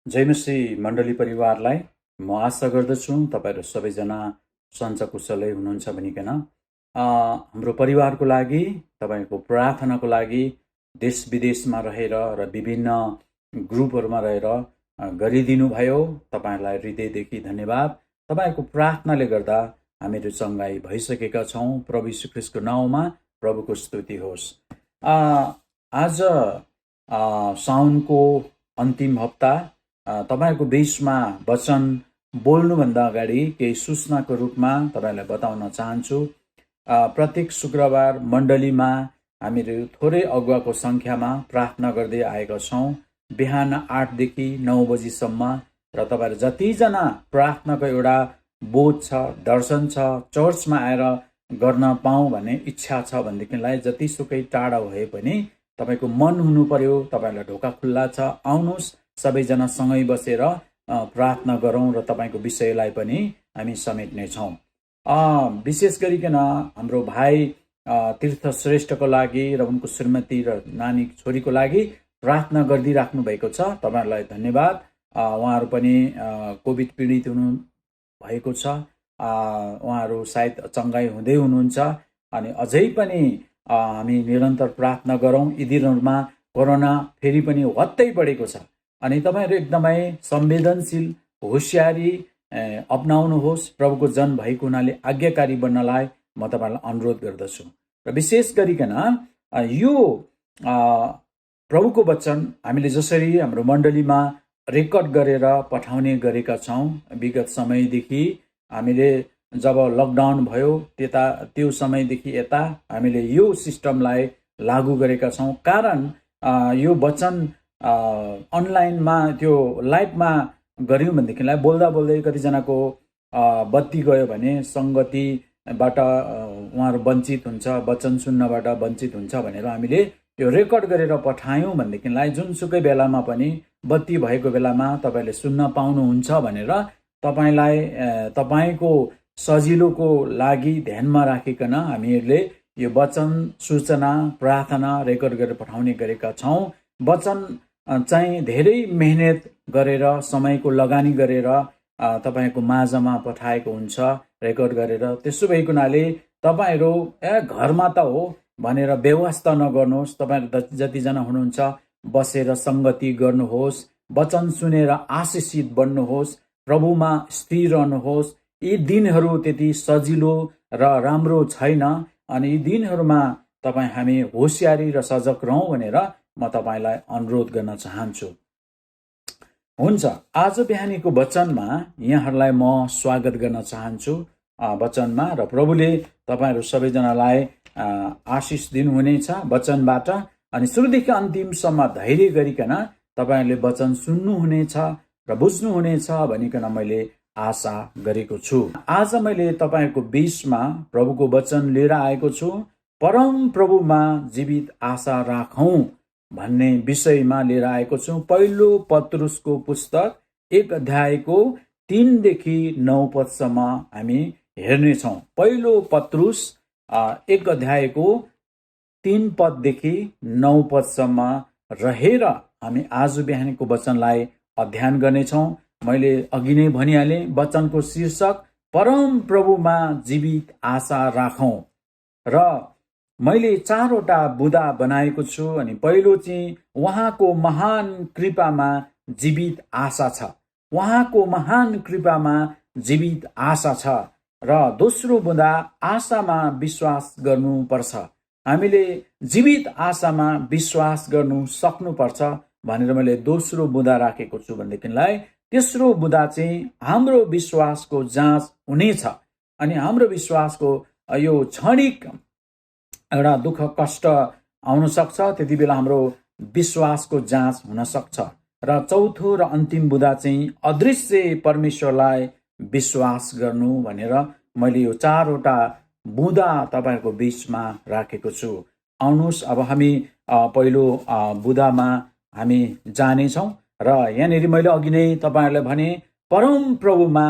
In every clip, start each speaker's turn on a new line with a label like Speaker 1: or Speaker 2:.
Speaker 1: जय मसीह मण्डली परिवारलाई म आशा गर्दछु तपाईहरु सबैजना सञ्च कुशलै हुनुहुन्छ भनिकन हाम्रो परिवारको लागि तपाईको प्रार्थनाको लागि देश विदेशमा रहेर र विभिन्न ग्रुपहरुमा रहेर गरिदिनु भयो। तपाईहरुलाई हृदयदेखि धन्यवाद। तपाईको प्रार्थनाले गर्दा हामीहरु चंगाई भइसकेका छौं। प्रभु यीशु ख्रीष्टको नाउँमा प्रभुको स्तुति होस्। आज साउनको अन्तिम हप्ता तपाईहरुको बीचमा वचन बोल्नुभन्दा अगाडि केही सूचनाको रूपमा तपाईहरुलाई बताउन चाहन्छु। प्रत्येक शुक्रबार मण्डलीमा हामीहरु थोरै अगुवाको संख्यामा प्रार्थना गर्दै आएका छौं। बिहान 8 देखि 9 बजीसम्म र तपाईहरु जतिजना प्रार्थनाको एउटा बोध छ, दर्शन छ, चर्चमा आएर गर्न पाऊँ भन्ने इच्छा छ भनेदेखिलाई जतिसुकै टाढा भए पनि तपाईको मन हुनु पर्यो। तपाईहरुलाई ढोका खुल्ला छ, आउनुस्, सबैजना सँगै बसेर प्रार्थना गरौँ र तपाईको विषयलाई पनि हामी समेट्ने छौं। विशेष गरिकन हाम्रो भाइ तीर्थ श्रेष्ठको लागि र उनको श्रीमती र नानी छोरीको लागि प्रार्थना गरिदिराख्नु भएको छ। तपाईहरुलाई धन्यवाद। उहाँहरु पनि कोभिड पीडित हुनु भएको छ। उहाँहरु सायद चंगाई हुँदै हुनुहुन्छ अनि अझै पनि हामी निरन्तर प्रार्थना गरौँ। यी दिनहरुमा कोरोना फेरि पनि हत्तै बढेको छ अनि तपाईहरु एकदमै संवेदनशील होशियारी अपनाउनुहोस्। प्रभुको जन भएको हुनाले आज्ञाकारी बन्नलाई म तपाईहरुलाई अनुरोध गर्दछु। र विशेष गरिकन यो प्रभुको वचन हामीले जसरी हाम्रो मण्डलीमा रेकर्ड गरेर पठाउने गरेका छौं। विगत समयदेखि हामीले जब लकडाउन भयो त्यो समयदेखि यता हामीले यो सिस्टमलाई लागू गरेका छौं। कारण यो वचन अनलाइनमा त्यो लाइभमा गर्यौं भनेदेखिलाई बोल्दा बोल्दै कतिजनाको बत्ती गयो भने संगतिबाट उहाँहरु वञ्चित हुन्छ, वचन सुन्नबाट वञ्चित हुन्छ भनेर हामीले यो रेकर्ड गरेर पठायौं भनेदेखिलाई जुनसुकै बेलामा पनि बत्ती भएको बेलामा तपाईले सुन्न पाउनुहुन्छ भनेर तपाईलाई तपाईको सजिलोको लागि ध्यानमा राखिकन हामीहरुले यो वचन सूचना प्रार्थना रेकर्ड गरेर पठाउने गरेका छौं। वचन चाहिँ धेरै मेहनत गरेर समयको लगानी गरेर तपाईको माझमा पठाएको हुन्छ रेकर्ड गरेर। त्यसो भएको हुनाले तपाईहरु घरमा त हो भनेर व्यवस्था नगर्नुहोस्। तपाईहरु जतिजना हुनुहुन्छ बसेर संगति गर्नुहोस्, वचन सुनेर आशीषित बन्नुहोस्, प्रभुमा स्थिर रहनुहोस्। यी दिनहरु त्यति सजिलो र राम्रो छैन अनि यी दिनहरुमा हामी होशियारी र सजग रहौं भनेर म तपाईलाई अनुरोध गर्न चाहन्छु। हुन्छ, आज बिहानीको वचनमा यहाँहरुलाई म स्वागत गर्न चाहन्छु वचनमा र प्रभुले तपाईहरु सबैजनालाई आशीष दिनुहुनेछ वचनबाट अनि सुरुदेखि अन्तिमसम्म धैर्य गरिकन तपाईहरुले वचन सुन्नुहुनेछ र बुझ्नुहुनेछ भनिकन मैले आशा गरेको छु। आज मैले तपाईहरुको बीचमा प्रभुको वचन लिएर आएको छु। परम प्रभुमा जीवित आशा राखौं भन्ने विषयमा लिएर आएको छु। पहिलो पत्रुसको पुस्तक 1 अध्यायको 3 देखि 9 पदसम्म हामी हेर्ने छौं। पहिलो पत्रुस 1 अध्यायको 3 पददेखि 9 पदसम्म रहेर हामी आज बिहानको वचनलाई अध्ययन गर्नेछौं। मैले अघि नै भनिहाले वचनको शीर्षक परम प्रभुमा जीवित आशा राखौं र मैले 4 वटा बुदा बनाएको छु अनि पहिलो चाहिँ उहाँको महान कृपामा जीवित आशा छ। उहाँको महान कृपामा जीवित आशा छ र दोस्रो बुदा आशामा विश्वास गर्नुपर्छ। हामीले जीवित आशामा विश्वास गर्नु सक्नुपर्छ भनेर मैले दोस्रो बुदा राखेको छु भनेदेखिलाई तेस्रो बुदा चाहिँ हाम्रो विश्वासको जाँच हुनेछ अनि हाम्रो विश्वासको यो क्षणिक एउटा दुःख कष्ट आउन सक्छ, त्यति बेला हाम्रो विश्वासको जाँच हुन सक्छ। र चौथो र अन्तिम बुदा चाहिँ अदृश्य परमेश्वरलाई विश्वास गर्नु भनेर मैले यो 4 वटा बुदा तपाईहरुको बीचमा राखेको छु। आउनुस् अब हामी पहिलो बुदामा हामी जानेछौं र यहाँनेरि मैले अघि नै तपाईहरुलाई भने परम प्रभुमा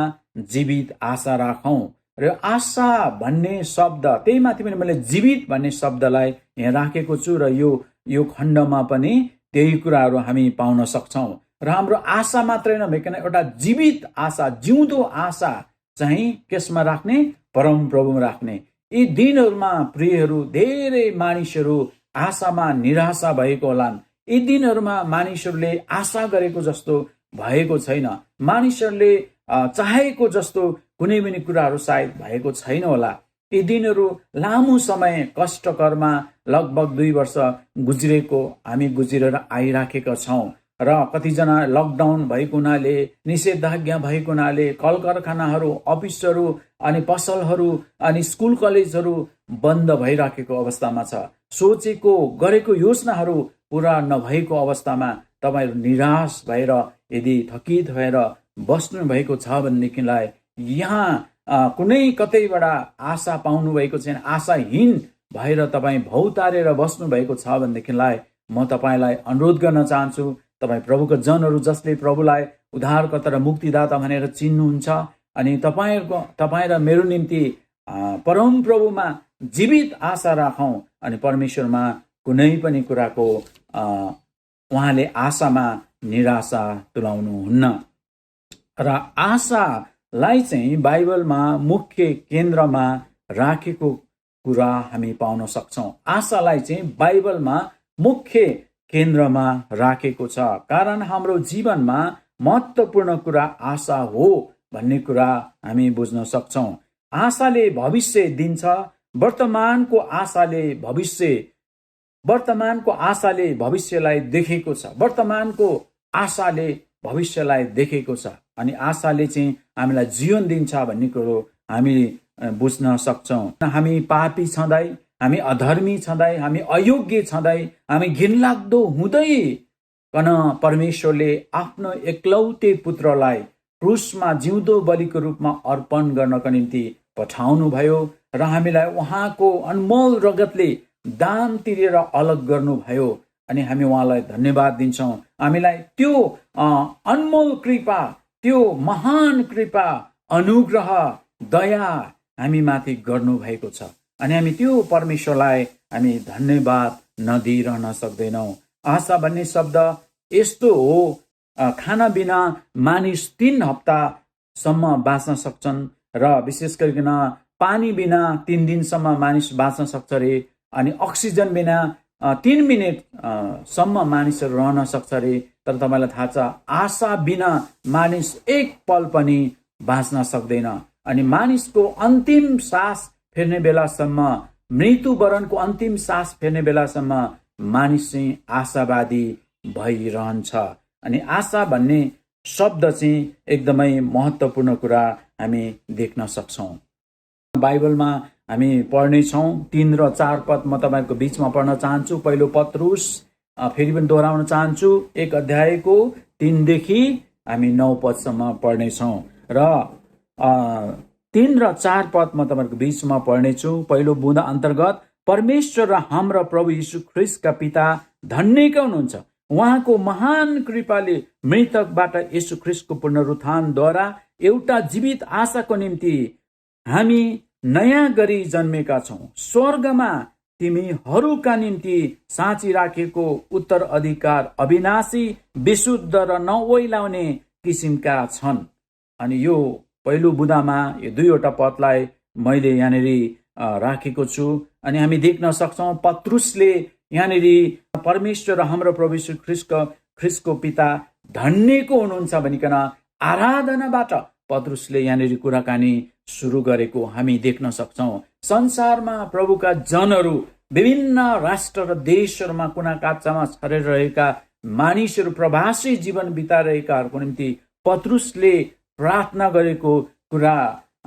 Speaker 1: जीवित आशा राखौं र आशा भन्ने शब्द त्यही माथि पनि मैले जीवित भन्ने शब्दलाई यहाँ राखेको छु र यो खण्डमा पनि त्यही कुराहरू हामी पाउन सक्छौं। र हाम्रो आशा मात्रै नभइकन एउटा जीवित आशा, जिउँदो आशा चाहिँ केसमा राख्ने? परमप्रभुमा राख्ने। यी दिनहरूमा प्रियहरू धेरै मानिसहरू आशामा निराशा भएको होलान्। यी दिनहरूमा मानिसहरूले आशा गरेको जस्तो भएको छैन। मानिसहरूले चाहेको जस्तो कुनै पनि कुराहरू सायद भएको छैन होला। यी दिनहरू लामो समय कष्टकरमा लगभग 2 वर्ष गुज्रेको हामी गुज्रेर आइराखेका छौँ र कतिजना लकडाउन भएको हुनाले, निषेधाज्ञा भएको हुनाले कल कारखानाहरू, अफिसहरू अनि पसलहरू अनि स्कुल कलेजहरू बन्द भइराखेको अवस्थामा छ। सोचेको गरेको योजनाहरू पूरा नभएको अवस्थामा तपाईहरू निराश भएर यदि थकित भएर बस्नु भएको छ भनेदेखिलाई यहाँ कुनै कतैबाट आशा पाउनु भएको छैन, आशाहीन भएर तपाईँ भौतारेर बस्नु भएको छ भनेदेखिलाई म तपाईँलाई अनुरोध गर्न चाहन्छु, तपाईँ प्रभुको जनहरू जसले प्रभुलाई उद्धारकर्ता र मुक्तिदाता भनेर चिन्नुहुन्छ अनि तपाईँ र मेरो निम्ति परमप्रभुमा जीवित आशा राखौँ अनि परमेश्वरमा कुनै पनि कुराको उहाँले आशामा निराशा तुलाउनुहुन्न। र आशालाई चाहिँ बाइबलमा मुख्य केन्द्रमा राखेको कुरा हामी पाउन सक्छौँ। आशालाई चाहिँ बाइबलमा मुख्य केन्द्रमा राखेको छ, कारण हाम्रो जीवनमा महत्त्वपूर्ण कुरा आशा हो भन्ने कुरा हामी बुझ्न सक्छौँ। आशाले भविष्य दिन्छ। वर्तमानको आशाले भविष्यलाई देखेको छ। वर्तमानको आशाले भविष्यलाई देखेको छ अनि आशाले चाहिँ हामीलाई जीवन दिन्छ भन्ने कुरो हामी बुझ्न सक्छौँ। हामी पापी छँदै, हामी अधर्मी छँदै, हामी अयोग्य छँदै, हामी घिनलाग्दो हुँदै कन परमेश्वरले आफ्नो एकलौटे पुत्रलाई क्रुसमा जिउँदो बलिको रूपमा अर्पण गर्नको निम्ति पठाउनु भयो र हामीलाई उहाँको अनमोल रगतले दाम तिरेर अलग गर्नुभयो अनि हामी उहाँलाई धन्यवाद दिन्छौँ। हामीलाई त्यो अनमोल कृपा, त्यो महान कृपा, अनुग्रह, दया हामी माथि गर्नुभएको छ अनि हामी त्यो परमेश्वरलाई हामी धन्यवाद नदिइरहन सक्दैनौँ। आशा भन्ने शब्द यस्तो हो, खाना बिना मानिस 3 हप्तासम्म बाँच्न सक्छन् र विशेष गरिकन पानी बिना 3 दिनसम्म मानिस बाँच्न सक्छ रे अनि अक्सिजन बिना 3 मिनेटसम्म मानिसहरू रहन सक्छ रे। तर तपाईँलाई थाहा छ आशा बिना मानिस एक पल पनि बाँच्न सक्दैन अनि मानिसको अन्तिम सास फेर्ने बेलासम्म, मृत्युवरणको अन्तिम सास फेर्ने बेलासम्म मानिस चाहिँ आशावादी भइरहन्छ अनि आशा भन्ने शब्द चाहिँ एकदमै महत्त्वपूर्ण कुरा हामी देख्न सक्छौँ। बाइबलमा हामी पढ्नेछौँ 3 र 4 पद म तपाईँको बिचमा पढ्न चाहन्छु। पहिलो पत्रुस, फेरि पनि दोहोऱ्याउन चाहन्छु, 1 अध्यायको 3 देखि हामी 9 पदसम्म पढ्नेछौँ र 3 र 4 पद म तपाईँको बिचमा पढ्नेछु। पहिलो बुँदा अन्तर्गत, परमेश्वर र हाम्रो प्रभु यीशु ख्रिस्टका पिता धन्यका हुनुहुन्छ। उहाँको महान कृपाले मृतकबाट यीशु ख्रिस्टको पुनरुत्थानद्वारा एउटा जीवित आशाको निम्ति हामी नयाँ गरी जन्मेका छौँ। स्वर्गमा तिमीहरूका निम्ति साँची राखेको उत्तराधिकार अविनाशी, विशुद्ध र नओइलाउने किसिमका छन्। अनि यो पहिलो बुँदामा यो 2वटा पदलाई मैले यहाँनिर राखेको छु अनि हामी देख्न सक्छौँ पत्रुसले यहाँनिर परमेश्वर र हाम्रो प्रभु यीशु ख्रिस्टको पिता धन्यको हुनुहुन्छ भनिकन आराधनाबाट पत्रुसले यहाँनिर कुराकानी सुरु गरेको हामी देख्न सक्छौँ। संसारमा प्रभुका जनहरू, विभिन्न राष्ट्र र देशहरूमा कुना काप्चामा छरेर रहेका मानिसहरू, प्रवासी जीवन बिताइरहेकाहरूको निम्ति पत्रुसले प्रार्थना गरेको कुरा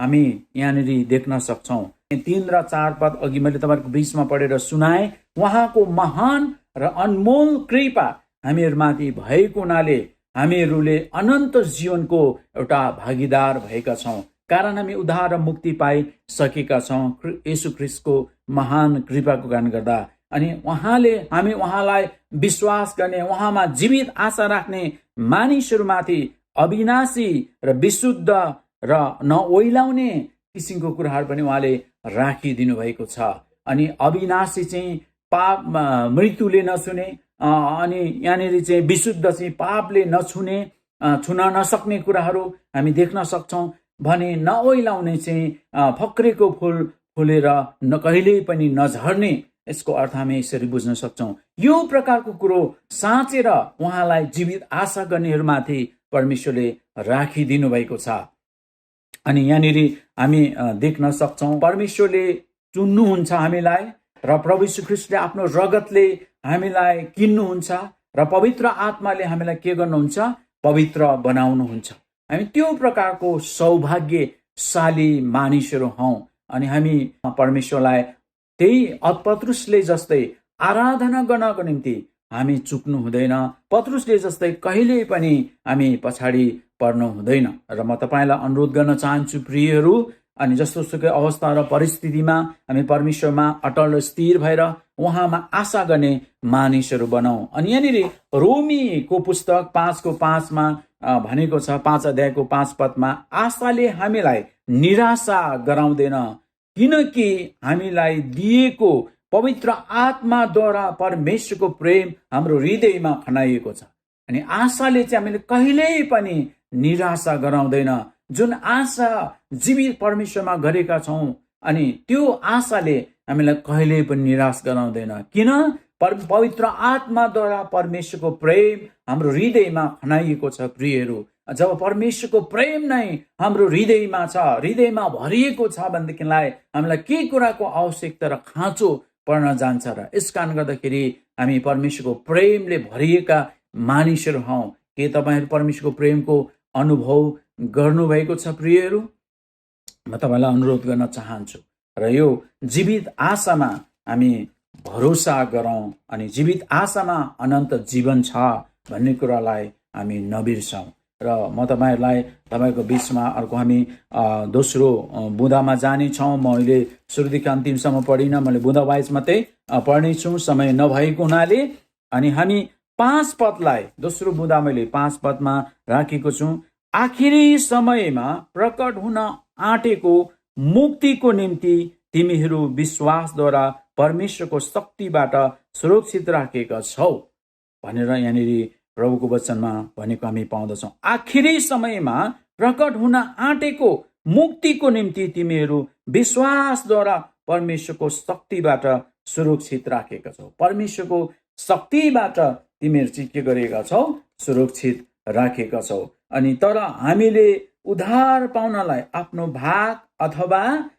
Speaker 1: हामी यहाँनिर देख्न सक्छौँ। 3 र 4 पद अघि मैले तपाईँहरूको बिचमा पढेर सुनाएँ। उहाँको महान र अनमोल कृपा हामीहरूमाथि भएको हुनाले हामीहरूले अनन्त जीवनको एउटा भागीदार भएका छौँ, कारण हामी उद्धार र मुक्ति पाइसकेका छौँ येशू ख्रिस्टको महान कृपाको कारण गर्दा। अनि हामी उहाँलाई विश्वास गर्ने, उहाँमा जीवित आशा राख्ने मानिसहरूमाथि अविनाशी र विशुद्ध र नओइलाउने किसिमको कुराहरू पनि उहाँले राखिदिनु भएको छ। अनि अविनाशी चाहिँ पाप, मृत्युले नछुने, अनि यहाँनिर चाहिँ विशुद्ध चाहिँ पापले नछुने छुन नसक्ने कुराहरू हामी देख्न सक्छौँ भने नओइलाउने चाहिँ फक्रेको फुल फुलेर कहिल्यै पनि नझर्ने, यसको अर्थ हामी यसरी बुझ्न सक्छौँ। यो प्रकारको कुरो साँचेर उहाँलाई जीवित आशा गर्नेहरूमाथि परमेश्वरले राखिदिनु भएको छ। अनि यहाँनिर हामी देख्न सक्छौँ परमेश्वरले चुन्नुहुन्छ हामीलाई र प्रभु यीशु ख्रीष्टले आफ्नो रगतले हामीलाई किन्नुहुन्छ र पवित्र आत्माले हामीलाई के गर्नुहुन्छ? पवित्र बनाउनुहुन्छ। हामी त्यो प्रकारको सौभाग्यशाली मानिसहरू हौँ अनि हामी परमेश्वरलाई त्यही पत्रुसले जस्तै आराधना गर्नको निम्ति हामी चुक्नु हुँदैन। पत्रुसले जस्तै कहिल्यै पनि हामी पछाडि पर्नु हुँदैन। र म तपाईँलाई अनुरोध गर्न चाहन्छु प्रियहरू, अनि जस्तो सुकै अवस्था र परिस्थितिमा हामी परमेश्वरमा अटल स्थिर भएर उहाँमा आशा गर्ने मानिसहरू बनाऊ। अनि यहाँनिर रोमीको पुस्तक 5:5 भनेको छ, 5 अध्यायको 5 पदमा, आशाले हामीलाई निराशा गराउँदैन किनकि हामीलाई दिएको पवित्र आत्माद्वारा परमेश्वरको प्रेम हाम्रो हृदयमा खनाइएको छ। अनि आशाले चाहिँ हामीले कहिल्यै पनि निराशा गराउँदैन। जुन आशा जीवित परमेश्वरमा गरेका छौँ अनि त्यो आशाले हामीलाई कहिल्यै पनि निराश गराउँदैन। किन? पवित्र आत्माद्वारा परमेश्वरको प्रेम हाम्रो हृदयमा खनाइएको छ। प्रियहरू, जब परमेश्वरको प्रेम नै हाम्रो हृदयमा छ, हृदयमा भरिएको छ भनेदेखिलाई हामीलाई के कुराको आवश्यकता र खाँचो पर्न जान्छ र यस कारण गर्दाखेरि हामी परमेश्वरको प्रेमले भरिएका मानिसहरू हौँ। के तपाईँहरू परमेश्वरको प्रेमको अनुभव गर्नुभएको छ? प्रियहरू, म तपाईँलाई अनुरोध गर्न चाहन्छु र यो जीवित आशामा हामी भरोसा गरौँ अनि जीवित आशामा अनन्त जीवन छ भन्ने कुरालाई हामी नबिर्सौँ। र म तपाईँहरूलाई तपाईँको बिचमा अर्को हामी दोस्रो बुँदामा जानेछौँ। म अहिले सुरुदेखि अन्तिमसम्म पढिनँ, मैले बुँदा वाइज मात्रै पढ्नेछु समय नभएको हुनाले। अनि हामी 5 पदलाई दोस्रो बुँदा मैले 5 पदमा राखेको छु। आखिरी समयमा प्रकट हुन आँटेको मुक्तिको निम्ति तिमीहरू विश्वासद्वारा परमेश्वरको शक्तिबाट सुरक्षित राखेका छौ भनेर यहाँनिर प्रभुको वचनमा भनेको हामी पाउँदछौँ। आखिरी समयमा प्रकट हुन आँटेको मुक्तिको निम्ति तिमीहरू विश्वासद्वारा परमेश्वरको शक्तिबाट सुरक्षित राखेका छौ। परमेश्वरको शक्तिबाट तिमीहरू चाहिँ के गरेका छौ? सुरक्षित राखेका छौ। अनि तर हामीले उद्धार पाउनलाई आफ्नो भाग अथवा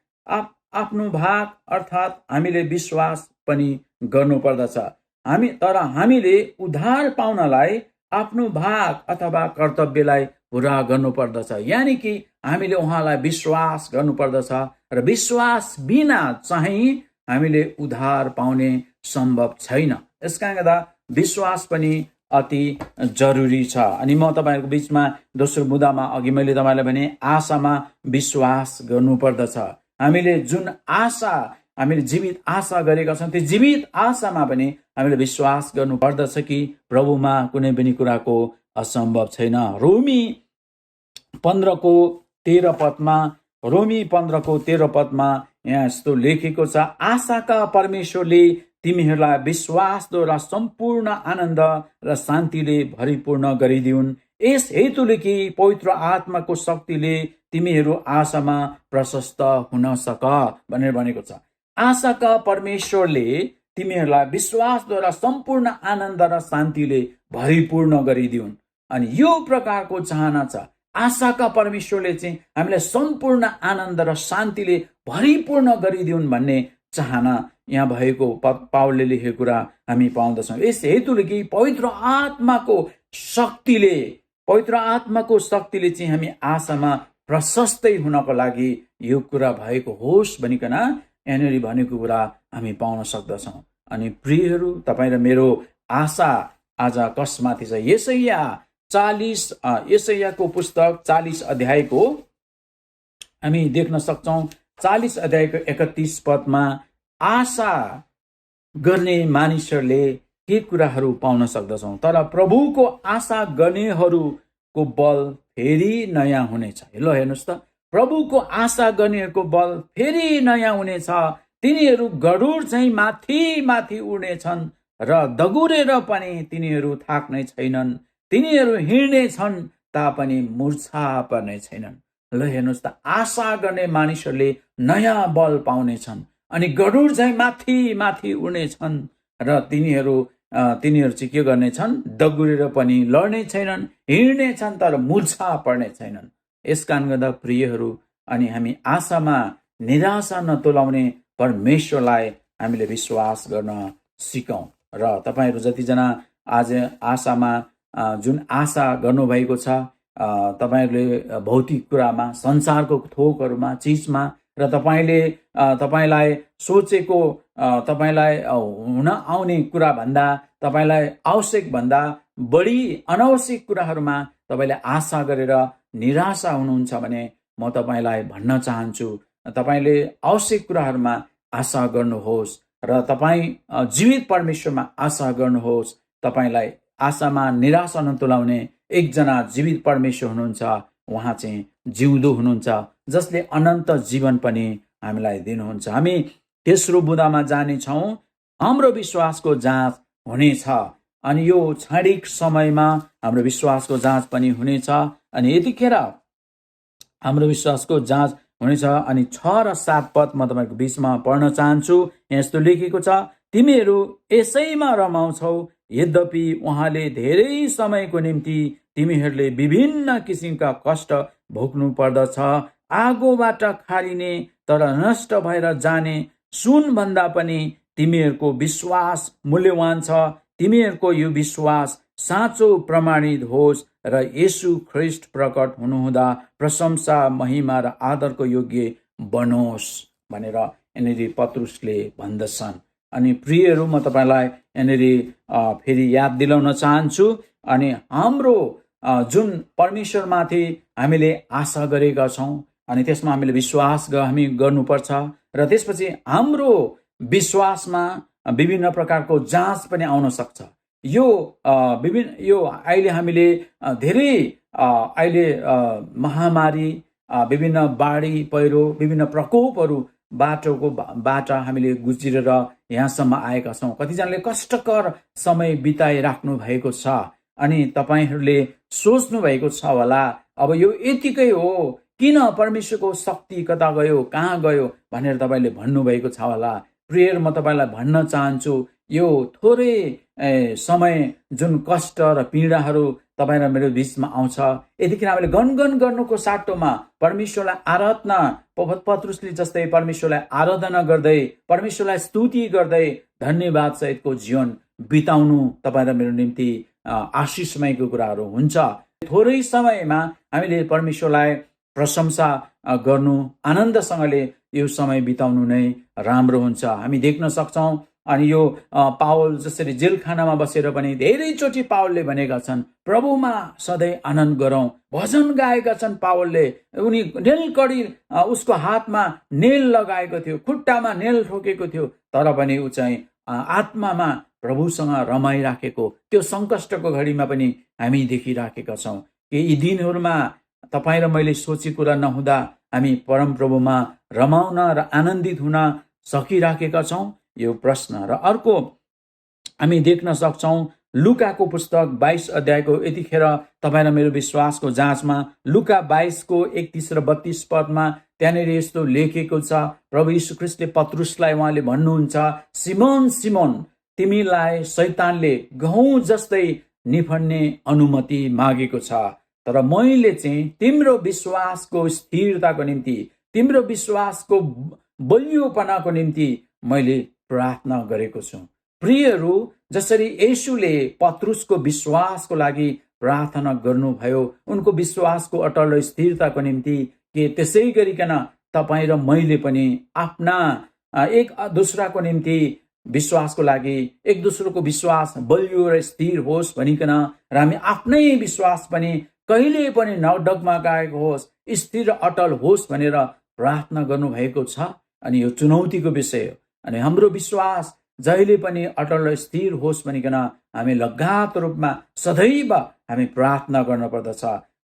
Speaker 1: आफ्नो भाग अर्थात् हामीले विश्वास पनि गर्नुपर्दछ। हामीले उद्धार पाउनलाई आफ्नो भाग अथवा कर्तव्यलाई पुरा गर्नुपर्दछ। यानि कि हामीले उहाँलाई विश्वास गर्नुपर्दछ र विश्वास बिना चाहिँ हामीले उद्धार पाउने सम्भव छैन। यसकारण गर्दा विश्वास पनि अति जरुरी छ। अनि म तपाईँहरूको बिचमा दोस्रो बुँदामा अघि मैले तपाईँलाई भने आशामा विश्वास गर्नुपर्दछ। हामीले जुन आशा हामीले जीवित आशा गरेका छौँ त्यो जीवित आशामा पनि हामीले विश्वास गर्नुपर्दछ कि प्रभुमा कुनै पनि कुराको असम्भव छैन। रोमी 15:13 पदमा यहाँ यस्तो लेखेको छ, आशाका परमेश्वरले तिमीहरूलाई विश्वासद्वारा सम्पूर्ण आनन्द र शान्तिले भरिपूर्ण गरिदिउन्। यस हेतुले कि पवित्र आत्माको शक्तिले तिमीहरू आशामा प्रशस्त हुन सक भनेर भनेको छ। आशाका परमेश्वरले तिमीहरूलाई विश्वासद्वारा सम्पूर्ण आनन्द र शान्तिले भरिपूर्ण गरिदिउन्। अनि यो प्रकारको चाहना छ। आशाका परमेश्वरले चाहिँ हामीलाई सम्पूर्ण आनन्द र शान्तिले भरिपूर्ण गरिदिउन् भन्ने चाहना यहाँ भएको पावलले लेखेको कुरा हामी पाउँदछौँ। यस हेतुले कि पवित्र आत्माको शक्तिले चाहिँ हामी आशामा प्रशस्तै हुनको लागि यो कुरा भएको होस् भनिकन यहाँनिर भनेको कुरा हामी पाउन सक्दछौँ। अनि प्रियहरू, तपाईँ र मेरो आशा आज कसमाथि छ? यशायाको पुस्तक 40 अध्यायको हामी देख्न सक्छौँ। 40 अध्यायको 31 पदमा आशा गर्ने मानिसहरूले के कुराहरू पाउन सक्दछौँ? तर प्रभुको आशा गर्नेहरूको बल फेरि नयाँ हुनेछ। ल हेर्नुहोस् त, प्रभुको आशा गर्नेहरूको बल फेरि नयाँ हुनेछ। तिनीहरू गरुड चाहिँ माथि माथि उड्नेछन् र दगुरेर पनि तिनीहरू थाक्ने छैनन्, तिनीहरू हिँड्ने छन् तापनि मूर्छा पर्ने छैनन्। ल हेर्नुहोस् त, आशा गर्ने मानिसहरूले नयाँ बल पाउनेछन् अनि गरुड झैँ माथि माथि उड्ने छन् र तिनीहरू चाहिँ के गर्नेछन्? दगुरेर पनि लड्ने छैनन्, हिँड्ने छन् तर मूर्छा पर्ने छैनन्। यस कारण गर्दा प्रियहरू, अनि हामी आशामा निराशा नतुलाउने परमेश्वरलाई हामीले विश्वास गर्न सिकौँ। र तपाईँहरू जतिजना आज आशामा जुन आशा गर्नुभएको छ, तपाईँहरूले भौतिक कुरामा, संसारको थोकहरूमा, चिजमा, र तपाईँलाई सोचेको, तपाईँलाई हुन आउने कुराभन्दा, तपाईँलाई आवश्यकभन्दा बढी अनावश्यक कुराहरूमा तपाईँले आशा गरेर निराशा हुनुहुन्छ भने म तपाईँलाई भन्न चाहन्छु, तपाईँले आवश्यक कुराहरूमा आशा गर्नुहोस् र तपाईँ जीवित परमेश्वरमा आशा गर्नुहोस्। तपाईँलाई आशामा निराशा नतुलाउने एकजना जीवित परमेश्वर हुनुहुन्छ, उहाँ चाहिँ जिउँदो हुनुहुन्छ, जसले अनन्त जीवन पनि हामीलाई दिनुहुन्छ। हामी तेस्रो बुँदामा जानेछौँ, हाम्रो विश्वासको जाँच हुनेछ। अनि यो क्षणिक समयमा हाम्रो विश्वासको जाँच पनि हुनेछ, अनि यतिखेर हाम्रो विश्वासको जाँच हुनेछ। अनि 6 र 7 पद म तपाईँको बिचमा पढ्न चाहन्छु। यस्तो लेखेको छ, तिमीहरू यसैमा रमाउँछौ, यद्यपि उहाँले धेरै समयको निम्ति तिमीहरूले विभिन्न किसिमका कष्ट भोग्नु पर्दछ। आगोबाट खारिने तर नष्ट भएर जाने सुनभन्दा पनि तिमीहरूको विश्वास मूल्यवान छ। तिमीहरूको यो विश्वास साँचो प्रमाणित होस् र येशू ख्रीष्ट प्रकट हुनुहुँदा प्रशंसा, महिमा र आदरको योग्य बनोस् भनेर यहाँनिर पत्रुसले भन्दछन्। अनि प्रियहरू, म तपाईँलाई यहाँनिर फेरि याद दिलाउन चाहन्छु, अनि हाम्रो जुन परमेश्वरमाथि हामीले आशा गरेका छौँ, अनि त्यसमा हामीले विश्वास हामी गर्नुपर्छ, र त्यसपछि हाम्रो विश्वासमा विभिन्न प्रकारको जाँच पनि आउन सक्छ। यो अहिले हामीले धेरै अहिले महामारी, विभिन्न बाढी पहिरो, विभिन्न प्रकोपहरूबाट हामीले गुज्रेर यहाँसम्म आएका छौँ। कतिजनाले कष्टकर समय बिताइराख्नु भएको छ, अनि तपाईँहरूले सोच्नु भएको छ होला, अब यो यतिकै हो, किन परमेश्वरको शक्ति कता गयो, कहाँ गयो भनेर तपाईँले भन्नुभएको छ होला। प्रियर, म तपाईँलाई भन्न चाहन्छु, यो थोरै समय जुन कष्ट र पीडाहरू तपाईँ र मेरो बिचमा आउँछ, यतिखेर हामीले गनगन गर्नुको साटोमा परमेश्वरलाई आराधना, पत्रुसले जस्तै परमेश्वरलाई आराधना गर्दै, परमेश्वरलाई स्तुति गर्दै धन्यवाद सहितको जीवन बिताउनु तपाईँ र मेरो निम्ति आशिषमयको कुराहरू हुन्छ। थोरै समयमा हामीले परमेश्वरलाई प्रशंसा गर्नु, आनन्दसँगले यो समय बिताउनु नै राम्रो हुन्छ। हामी देख्न सक्छौँ, अनि यो पावल जसरी जेलखानामा बसेर पनि धेरैचोटि पावलले भनेका छन्, प्रभुमा सधैँ आनन्द गरौँ। भजन गाएका छन् पावलले। उनी नेलकडी, उसको हातमा नेल लगाएको थियो, खुट्टामा नेल ठोकेको थियो, तर पनि ऊ चाहिँ आत्मामा प्रभुसँग रमाइराखेको त्यो सङ्कष्टको घडीमा पनि हामी देखिराखेका छौँ कि यी दिनहरूमा तपाईँ र मैले सोचेको कुरा नहुँदा हामी परमप्रभुमा रमाउन र आनन्दित हुन सकिराखेका छौँ, यो प्रश्न। र अर्को हामी देख्न सक्छौँ लुकाको पुस्तक 22 अध्यायको यतिखेर तपाईँ र मेरो विश्वासको जाँचमा लुका 22 को 31 र 32 पदमा त्यहाँनिर यस्तो लेखेको छ, प्रभु यीशु ख्रीष्टले पत्रुसलाई उहाँले भन्नुहुन्छ, सिमोन सिमोन, तिमीलाई शैतानले गहुँ जस्तै निफन्ने अनुमति मागेको छ, तर मैले चाहिँ तिम्रो विश्वासको स्थिरताको निम्ति, तिम्रो विश्वासको बलियोपनाको निम्ति मैले प्रार्थना गरेको छु। प्रियहरू, जसरी येशूले पत्रुसको विश्वासको लागि प्रार्थना गर्नुभयो, उनको विश्वासको अटल र स्थिरताको निम्ति, के त्यसै गरिकन तपाईँ र मैले पनि आफ्ना एक दोस्राको निम्ति विश्वासको लागि, एक दोस्रोको विश्वास बलियो र स्थिर होस् भनिकन, र हामी आफ्नै विश्वास पनि कहिले पनि नडगमगाएको होस्, स्थिर अटल होस् भनेर प्रार्थना गर्नुभएको छ। अनि यो चुनौतीको विषय हो। अनि हाम्रो विश्वास जहिले पनि अटल र स्थिर होस् भनिकन हामी लगातार रूपमा सदैव हामी प्रार्थना गर्न पर्दछ।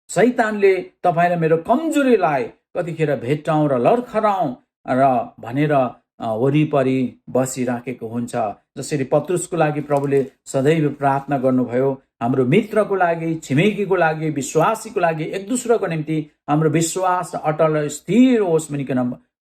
Speaker 1: शैतानले तपाईँ र मेरो कमजोरीलाई कतिखेर भेट्टाउँ र लर्खराउँ र भनेर वरिपरि बसिराखेको हुन्छ। जसरी पत्रुसको लागि प्रभुले सदैव प्रार्थना गर्नुभयो, हाम्रो मित्रको लागि, छिमेकीको लागि, विश्वासीको लागि, एक दुस्राको निम्ति हाम्रो विश्वास अटल स्थिर होस्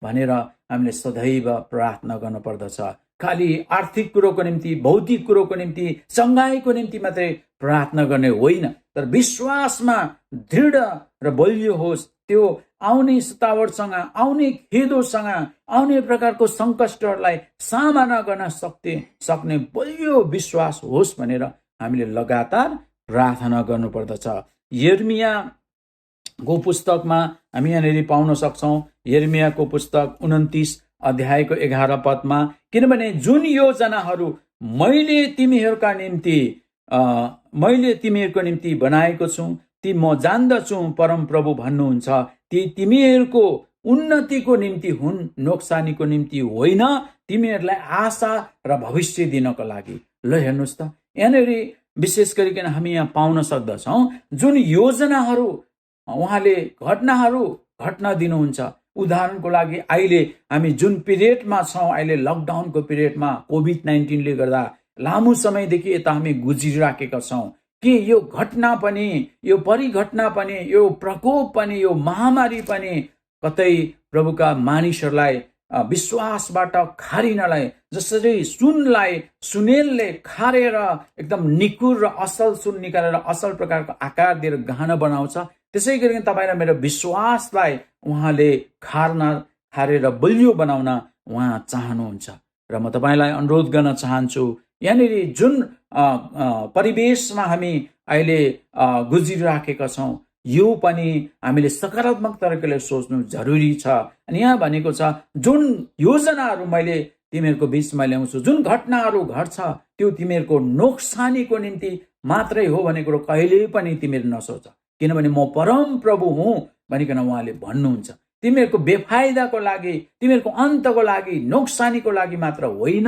Speaker 1: भनेर हामीले सदैव प्रार्थना गर्नुपर्दछ। खालि आर्थिक कुरोको निम्ति, भौतिक कुरोको निम्ति, चङ्गाईको निम्ति मात्रै प्रार्थना गर्ने होइन, तर विश्वासमा दृढ र बलियो होस्। त्यो आउने सतावटसँग, आउने खेदोसँग, आउने प्रकारको सङ्कष्टहरूलाई सामना गर्न सक्ने बलियो विश्वास होस् भनेर हामीले लगातार प्रार्थना गर्नुपर्दछ। यिर्मयाको पुस्तकमा हामी यहाँनिर पाउन सक्छौँ, यिर्मयाको पुस्तक 29 अध्यायको 11 पदमा, किनभने जुन योजनाहरू मैले तिमीहरूको निम्ति बनाएको छु ती म जान्दछु, परमप्रभु भन्नुहुन्छ, ती तिमीहरूको उन्नतिको निम्ति हुन्, नोक्सानीको निम्ति होइन, तिमीहरूलाई आशा र भविष्य दिनको लागि। ल हेर्नुहोस् त, यहाँनिर विशेष गरिकन हामी यहाँ पाउन सक्दछौँ जुन योजनाहरू उहाँले घट्न दिनुहुन्छ। उदाहरणको लागि अहिले हामी जुन पिरियडमा छौँ, अहिले लकडाउनको पिरियडमा कोभिड-19ले गर्दा लामो समयदेखि यता हामी गुज्रिराखेका छौँ। कि यो घटना पनि, यो परिघटना पनि, यो प्रकोप पनि, यो महामारी पनि कतै प्रभुका मानिसहरूलाई विश्वासबाट खारिनलाई, जसरी सुनेलले खारेर एकदम निकुर र असल सुन निकालेर असल प्रकारको आकार दिएर गहना बनाउँछ, त्यसै गरी तपाईँ र मेरो विश्वासलाई उहाँले खारेर बलियो बनाउन उहाँ चाहनुहुन्छ। र म तपाईँलाई अनुरोध गर्न चाहन्छु, यहाँनिर जुन परिवेशमा हामी अहिले गुज्रिराखेका छौँ, यो पनि हामीले सकारात्मक तरिकाले सोच्नु जरुरी छ। अनि यहाँ भनेको छ, जुन योजनाहरू मैले तिमीहरूको बिचमा ल्याउँछु, जुन घटनाहरू घट्छ त्यो तिमीहरूको नोक्सानीको निम्ति मात्रै हो भन्ने कुरो कहिले पनि तिमीहरू नसोच, किनभने म परम प्रभु हुँ भनिकन उहाँले भन्नुहुन्छ। तिमीहरूको बेफाइदाको लागि, तिमीहरूको अन्तको लागि, नोक्सानीको लागि मात्र होइन,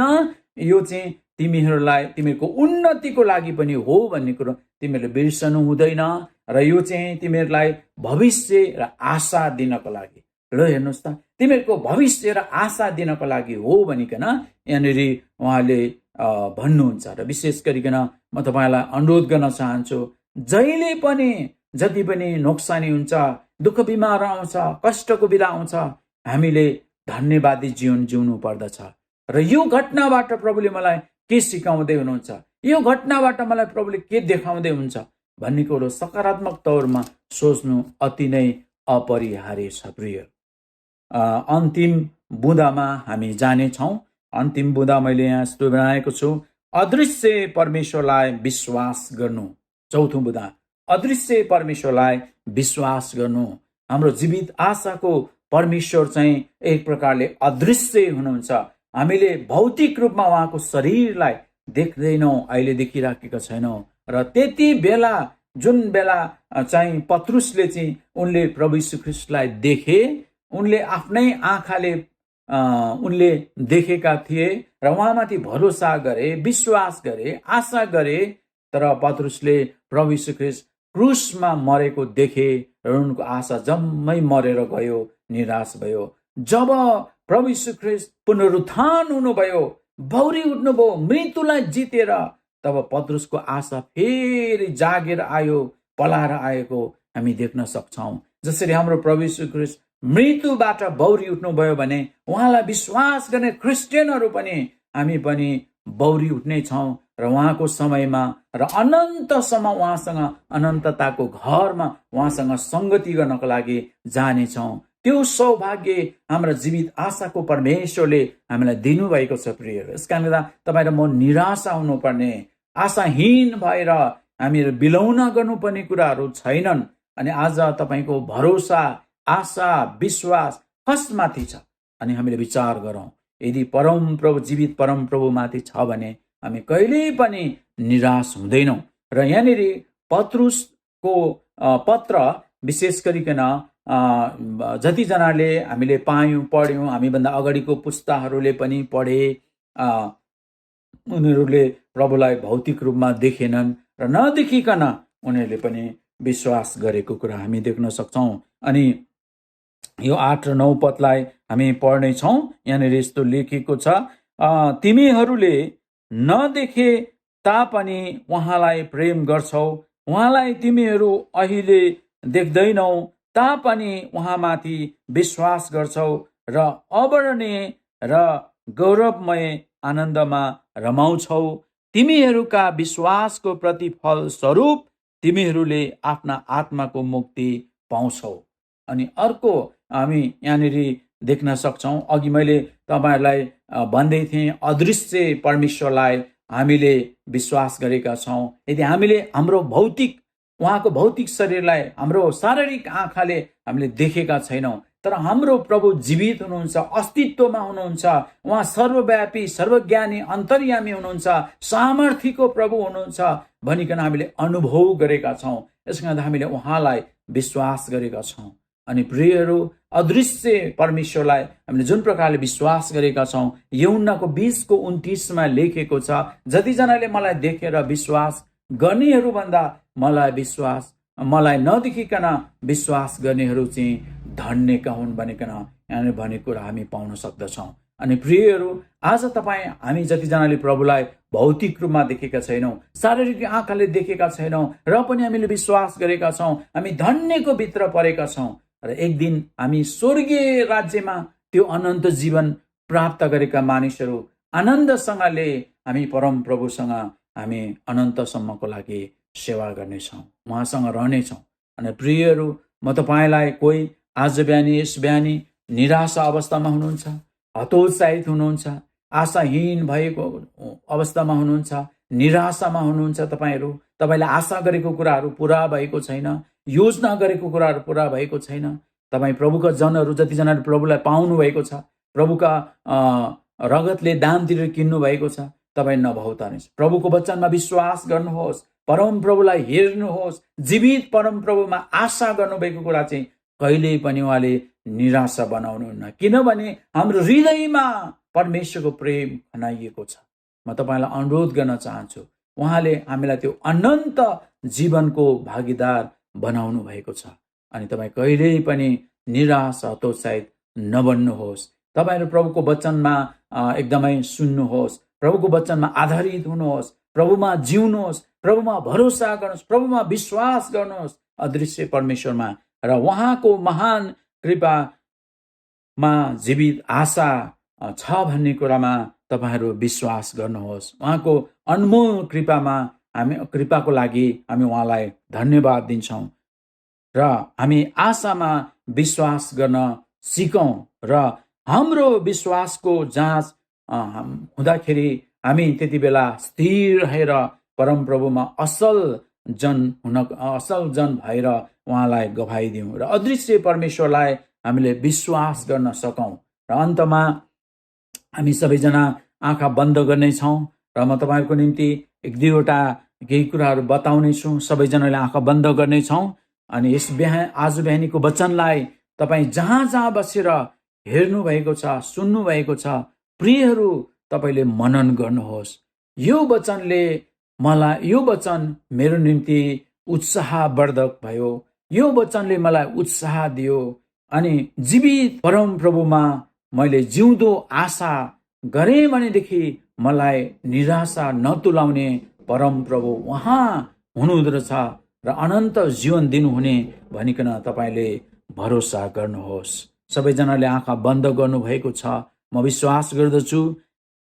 Speaker 1: यो चाहिँ तिमीहरूको उन्नतिको लागि पनि हो भन्ने कुरो तिमीहरूले बिर्सनु हुँदैन। र यो चाहिँ तिमीहरूलाई भविष्य र आशा दिनको लागि, ल हेर्नुहोस् त, तिमीहरूको भविष्य र आशा दिनको लागि हो भनिकन यहाँनिर उहाँले भन्नुहुन्छ। र विशेष गरिकन म तपाईँलाई अनुरोध गर्न चाहन्छु, जहिले पनि जति पनि नोक्सानी हुन्छ, दुःख बिमार आउँछ, कष्टको बेला आउँछ, हामीले धन्यवादी जीवन जिउनु पर्दछ। र यो घटनाबाट प्रभुले मलाई के सिकाउँदै हुनुहुन्छ, यो घटनाबाट मलाई प्रभुले के देखाउँदै हुन्छ भन्ने कुरो सकारात्मक तौरमा सोच्नु अति नै अपरिहार्य छ। प्रिय, अन्तिम बुँदामा हामी जानेछौँ। अन्तिम बुँदा मैले यहाँ यस्तो बनाएको छु, अदृश्य परमेश्वरलाई विश्वास गर्नु। चौथो बुँदा, अदृश्य परमेश्वरलाई विश्वास गर्नु। हाम्रो जीवित आशाको परमेश्वर चाहिँ एक प्रकारले अदृश्य हुनुहुन्छ। हामीले भौतिक रूपमा उहाँको शरीरलाई देख्दैनौँ, अहिले देखिराखेका छैनौँ। र त्यति बेला, जुन बेला चाहिँ पत्रुसले चाहिँ उनले प्रभु यीशु ख्रीष्टलाई देखे, उनले आफ्नै आँखाले उनले देखेका थिए र उहाँमाथि भरोसा गरे, विश्वास गरे, आशा गरे। तर पत्रुसले प्रभु यीशु ख्रीष्ट क्रुसमा मरेको देखे र उनको आशा जम्मै मरेर गयो, निराश भयो। जब प्रभु यीशु ख्रीष्ट पुनरुत्थान हुनुभयो, बौरी उठ्नुभयो, मृत्युलाई जितेर, तब पत्रुसको आशा फेरि जागेर आयो, पलाएर आएको हामी देख्न सक्छौँ। जसरी हाम्रो प्रभु यीशु ख्रीष्ट मृत्युबाट बौरी उठ्नुभयो भने उहाँलाई विश्वास गर्ने क्रिस्चियनहरू पनि, हामी पनि बौरी उठ्ने छौँ र उहाँको समयमा र अनन्तसम्म उहाँसँग, अनन्तताको घरमा उहाँसँग सङ्गति गर्नको लागि जानेछौँ। त्यो सौभाग्य हाम्रो जीवित आशाको परमेश्वरले हामीलाई दिनुभएको छ। प्रिय, यसकारणले तपाईँ र म निराशा हुनुपर्ने, आशाहीन भएर हामीहरू बिलौन गर्नुपर्ने कुराहरू छैनन्। अनि आज तपाईँको भरोसा, आशा, विश्वास कसमाथि छ? अनि हामीले विचार गरौँ। यदि परमप्रभु, जीवित परमप्रभुमाथि छ भने हामी कहिल्यै पनि निराश हुँदैनौँ। र यहाँनिर पत्रुसको पत्र विशेष गरिकन जतिजनाले हामीले पढ्यौँ, हामीभन्दा अगाडिको पुस्ताहरूले पनि पढे, उनीहरूले प्रभुलाई भौतिक रूपमा देखेनन् र नदेखिकन उनीहरूले पनि विश्वास गरेको कुरा हामी देख्न सक्छौँ। अनि यो 8 र 9 पदलाई हामी पढ्नेछौँ। यहाँनिर यस्तो लेखिएको छ, तिमीहरूले नदेखे तापनि उहाँलाई प्रेम गर्छौ, उहाँलाई तिमीहरू अहिले देख्दैनौ तापनि उहाँमाथि विश्वास गर्छौ र अवर्णनीय र गौरवमय आनन्दमा रमाउँछौ। तिमीहरूका विश्वासको प्रतिफल स्वरूप तिमीहरूले आफ्ना आत्माको मुक्ति पाउँछौ। अनि अर्को हामी यहाँनिर देख्न सक्छौँ, अघि मैले तपाईहरूलाई भन्दै थिएँ, अदृश्य परमेश्वरलाई हामीले विश्वास गरेका छौँ। यदि हामीले हाम्रो भौतिक उहाँको भौतिक शरीरलाई हाम्रो शारीरिक आँखाले हामीले देखेका छैनौँ, तर हाम्रो प्रभु जीवित हुनुहुन्छ, अस्तित्वमा हुनुहुन्छ, उहाँ सर्वव्यापी सर्वज्ञानी अन्तर्यामी हुनुहुन्छ, सामर्थ्यको प्रभु हुनुहुन्छ भनिकन हामीले अनुभव गरेका छौँ। यसका कारण हामीले उहाँलाई विश्वास गरेका छौँ। अनि प्रियहरू, अदृश्य परमेश्वरलाई हामीले जुन प्रकारले विश्वास गरेका छौँ, यूहन्नाको 20:29 लेखेको छ, जतिजनाले मलाई देखेर विश्वास गर्नेहरू भन्दा मलाई नदेखिकन विश्वास गर्नेहरू चाहिँ धन्यका हुन् भनिकन यहाँनिर भनेको कुरा हामी पाउन सक्दछौँ। अनि प्रियहरू, आज हामी जतिजनाले प्रभुलाई भौतिक रूपमा देखेका छैनौँ, शारीरिक आँखाले देखेका छैनौँ, र पनि हामीले विश्वास गरेका छौँ, हामी धन्यको भित्र परेका छौँ र एक दिन हामी स्वर्गीय राज्यमा त्यो अनन्त जीवन प्राप्त गरेका मानिसहरू आनन्दसँगले हामी परम प्रभुसँग हामी अनन्तसम्मको लागि सेवा गर्नेछौँ, उहाँसँग रहनेछौँ। अनि प्रियहरू, म तपाईँलाई कोही आज बिहानी यस बिहानी निराशा अवस्थामा हुनुहुन्छ, हतोत्साहित हुनुहुन्छ, आशाहीन भएको अवस्थामा हुनुहुन्छ, निराशामा हुनुहुन्छ, तपाईँले आशा गरेको कुराहरू पुरा भएको छैन, योजना गरेको कुराहरू पुरा भएको छैन, तपाईँ प्रभुका जनहरू जतिजनाले प्रभुलाई पाउनु भएको छ, प्रभुका रगतले दाम तिरेर किन्नु भएको छ, तपाईँ नभौतार्नुहोस्, प्रभुको वचनमा विश्वास गर्नुहोस्, परम प्रभुलाई हेर्नुहोस्, जीवित परम प्रभुमा आशा गर्नुभएको कुरा चाहिँ कहिल्यै पनि उहाँले निराशा बनाउनुहुन्न, किनभने हाम्रो हृदयमा परमेश्वरको प्रेम खनाइएको छ। म तपाईँलाई अनुरोध गर्न चाहन्छु, उहाँले हामीलाई त्यो अनन्त जीवनको भागीदार बनाउनु भएको छ। अनि तपाईँ कहिल्यै पनि निराश हतोत्साहित नबन्नुहोस्। तपाईँहरू प्रभुको वचनमा एकदमै सुन्नुहोस्, प्रभुको वचनमा आधारित हुनुहोस्, प्रभुमा जिउनुहोस्, प्रभुमा भरोसा गर्नुहोस्, प्रभुमा विश्वास गर्नुहोस्, अदृश्य परमेश्वरमा, र उहाँको महान कृपामा जीवित आशा छ भन्ने कुरामा तपाईँहरू विश्वास गर्नुहोस्। उहाँको अनमोल कृपाको लागि हामी उहाँलाई धन्यवाद दिन्छौँ र हामी आशामा विश्वास गर्न सिकौँ र हाम्रो विश्वासको जाँच हुँदाखेरि हामी त्यति बेला स्थिर रहेर परम प्रभुमा असल जन भएर उहाँलाई गवाइदिउँ र अदृश्य परमेश्वरलाई हामीले विश्वास गर्न सकौँ। र अन्तमा हामी सबैजना आँखा बन्द गर्नेछौँ र म तपाईँहरूको निम्ति 1-2वटा केही कुराहरू बताउने छु। सबैजनाले आँखा बन्द गर्नेछौँ अनि आज बिहानीको वचनलाई तपाईँ जहाँ बसेर हेर्नु भएको छ, सुन्नु भएको छ, प्रियहरू, तपाईँले मनन गर्नुहोस्। यो वचन मेरो निम्ति उत्साहवर्धक भयो, यो वचनले मलाई उत्साह दियो अनि जीवित परम प्रभुमा मैले जिउँदो आशा गरेँ भनेदेखि मलाई निराशा नतुलाउने परम प्रभु उहाँ हुनुहुँदो रहेछ र अनन्त जीवन दिनुहुने भनिकन तपाईँले भरोसा गर्नुहोस्। सबैजनाले आँखा बन्द गर्नुभएको छ। म विश्वास गर्दछु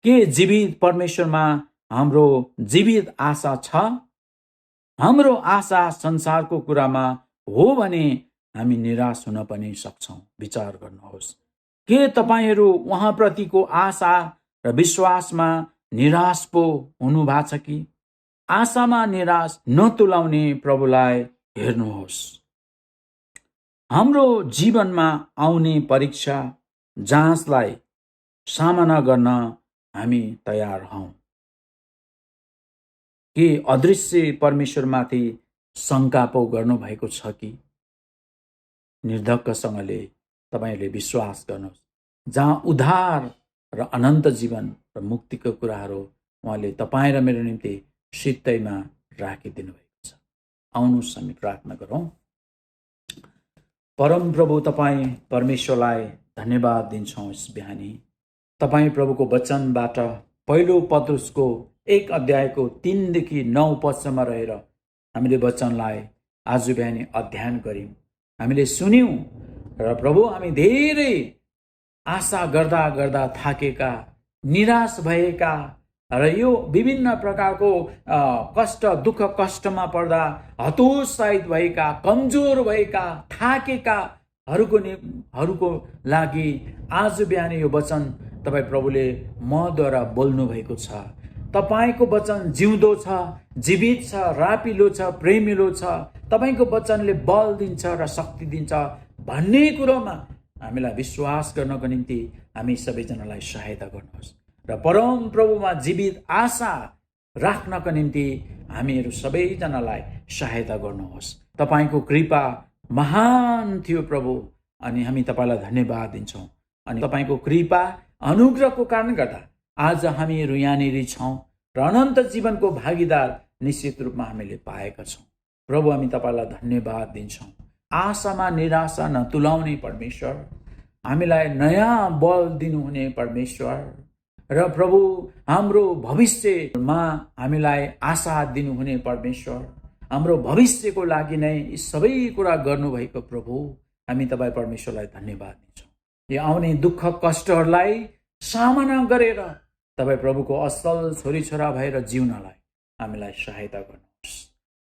Speaker 1: के जीवित परमेश्वरमा हाम्रो जीवित आशा छ। हाम्रो आशा संसारको कुरामा हो भने हामी निराश हुन पनि सक्छौँ। विचार गर्नुहोस्, के तपाईँहरू उहाँप्रतिको आशा र विश्वासमा निराश पो हुनु भएको छ कि? आशामा निराश नतुलाउने प्रभुलाई हेर्नुहोस्। हाम्रो जीवनमा आउने परीक्षा जाँचलाई सामना गर्न हामी तयार हौँ। के अदृश्य परमेश्वरमाथि शङ्का पो गर्नुभएको छ कि? निर्धक्कसँगले तपाईँले विश्वास गर्नुहोस्, जहाँ उद्धार र अनन्त जीवन र मुक्तिको कुराहरू उहाँले तपाईँ र मेरो निम्ति सित्तैमा राखिदिनु भएको छ। आउनुहोस् हामी प्रार्थना गरौँ। परमप्रभु तपाईँ परमेश्वरलाई धन्यवाद दिन्छौँ यस बिहानी। तपाईँ प्रभुको वचनबाट पहिलो पत्रुसको 1 अध्यायको 3 देखि 9 पदसम्म रहेर हामीले वचनलाई आज बिहानी अध्ययन गऱ्यौँ, हामीले सुन्यौँ र प्रभु हामी धेरै आशा गर्दा गर्दा थाकेका, निराश भएका र यो विभिन्न प्रकारको कष्ट दुःख कष्टमा पर्दा हतोत्साहित भएका, कमजोर भएका, थाकेकाहरूको लागि आज बिहान यो वचन तपाईँ प्रभुले मद्वारा बोल्नु भएको छ। तपाईँको वचन जिउँदो छ, जीवित छ, रापिलो छ, प्रेमिलो छ। तपाईँको वचनले बल दिन्छ र शक्ति दिन्छ भन्ने कुरोमा हामीलाई विश्वास गर्नको निम्ति हामी सबैजनालाई सहायता गर्नुहोस् र परम प्रभुमा जीवित आशा राख्नको निम्ति हामीहरू सबैजनालाई सहायता गर्नुहोस्। तपाईँको कृपा महान थियो प्रभु, अनि हामी तपाईँलाई धन्यवाद दिन्छौँ। अनि तपाईँको कृपा अनुग्रहको कारण गर्दा आज हामीहरू यहाँनिर छौँ र अनन्त जीवनको भागीदार निश्चित रूपमा हामीले पाएका छौँ। प्रभु हामी तपाईँलाई धन्यवाद दिन्छौँ। आशामा निराशा नतुलाउने परमेश्वर, हामीलाई नयाँ बल दिनुहुने परमेश्वर र प्रभु हाम्रो भविष्यमा हामीलाई आशा दिनुहुने परमेश्वर, हाम्रो भविष्यको लागि नै यी सबै कुरा गर्नुभएको प्रभु, हामी तपाईँ परमेश्वरलाई धन्यवाद दिन्छौँ। यो आउने दुःख कष्टहरूलाई सामना गरेर तपाईँ प्रभुको असल छोरीछोरा भएर जिउनलाई हामीलाई सहायता गर्नुहोस्।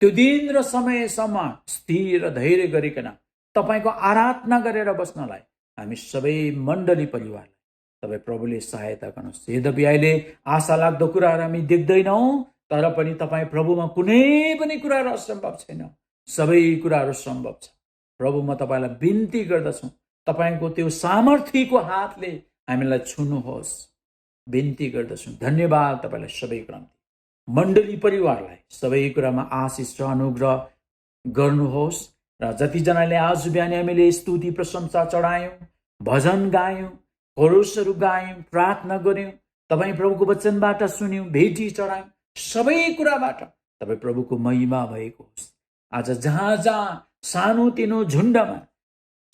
Speaker 1: त्यो दिन र समयसम्म स्थिर र धैर्य गरिकन तपाईँको आराधना गरेर बस्नलाई हामी सबै मण्डली परिवारलाई तपाईँ प्रभुले सहायता गर्नुहोस्। यद्यपि अहिले आशा लाग्दो कुराहरू हामी देख्दैनौँ, तर पनि तपाईँ प्रभुमा कुनै पनि कुराहरू असम्भव छैन, सबै कुराहरू सम्भव छ। प्रभु म तपाईँलाई बिन्ती गर्दछु, तपाईँको त्यो सामर्थ्यको हातले हामीलाई छुनुहोस्, बिन्ती गर्दछु। धन्यवाद तपाईँलाई सबै कुरामा, मण्डली परिवारलाई सबै कुरामा आशिष र अनुग्रह गर्नुहोस्। र जतिजनाले आज बिहान हामीले स्तुति प्रशंसा चढायौँ, भजन गायौँ, कोरसहरू गायौँ, प्रार्थना गऱ्यौँ, तपाईँ प्रभुको वचनबाट सुन्यौँ, भेटी चढायौँ, सबै कुराबाट तपाईँ प्रभुको महिमा भएको होस्। आज जहाँ जहाँ सानोतिनो झुन्डमा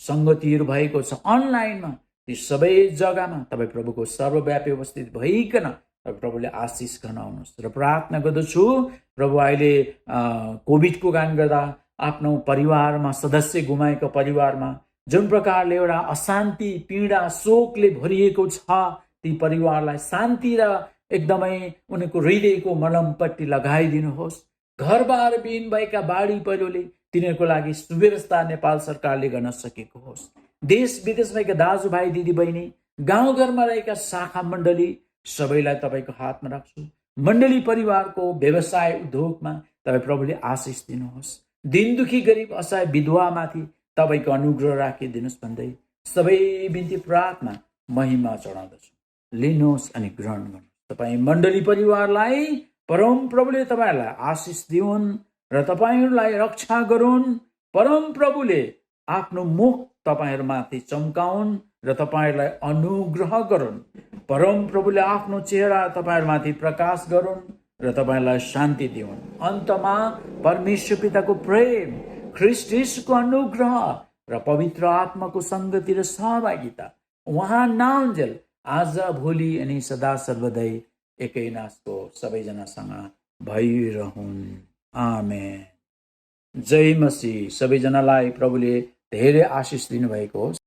Speaker 1: सङ्गतिहरू भएको छ, अनलाइनमा, ती सबै जग्गामा तपाईँ प्रभुको सर्वव्यापी उपस्थित भइकन प्रभुले आशिष गराउनुहोस्। र प्रार्थना गर्दछु प्रभु अहिले कोभिडको कारण गर्दा आफ्नो परिवारमा सदस्य गुमाएको परिवारमा जुन प्रकारले एउटा अशान्ति, पीडा, शोकले भरिएको छ, ती परिवारलाई शान्ति र एकदमै उनीहरूको हृदयको मलमपट्टि लगाइदिनुहोस्। घरबार विहीन भएका बाढी पहिरोले तिनीहरूको लागि सुव्यवस्था नेपाल सरकारले गर्न सकेको होस्। देश विदेश भएका दाजुभाइ दिदीबहिनी, गाउँघरमा रहेका शाखा मण्डली सबैलाई तपाईँको हातमा राख्छु। मण्डली परिवारको व्यवसाय उद्योगमा तपाईँ प्रभुले आशिष दिनुहोस्। दिन दुखी गरिब असहाय विधवामाथि तपाईँको अनुग्रह राखिदिनुहोस् भन्दै सबै बिन्ती प्रार्थना महिमा चढाउँदछु। लिनुहोस् अनि ग्रहण गर्नुहोस्। तपाईँ मण्डली परिवारलाई परम प्रभुले तपाईँहरूलाई आशिष दिउन् र तपाईँहरूलाई रक्षा गरून्। परम प्रभुले आफ्नो मुख तपाईँहरूमाथि चम्काउन् र तपाईँहरूलाई अनुग्रह गरून्। परम प्रभुले आफ्नो चेहरा तपाईँहरूमाथि प्रकाश गरून् र तपाईँहरूलाई शान्ति दिउन्। अन्तमा परमेश्वर पिताको प्रेम, ख्रीष्ट यीशुको अनुग्रह र पवित्र आत्माको सङ्गति र सहभागिता उहाँ नाउन्जेल आज, भोलि अनि सदा सर्वदै एकै नासको सबैजनासँग भइरहन्। आमेन। जय मसीह। सबैजनालाई प्रभुले धेरै आशिष दिनुभएको होस्।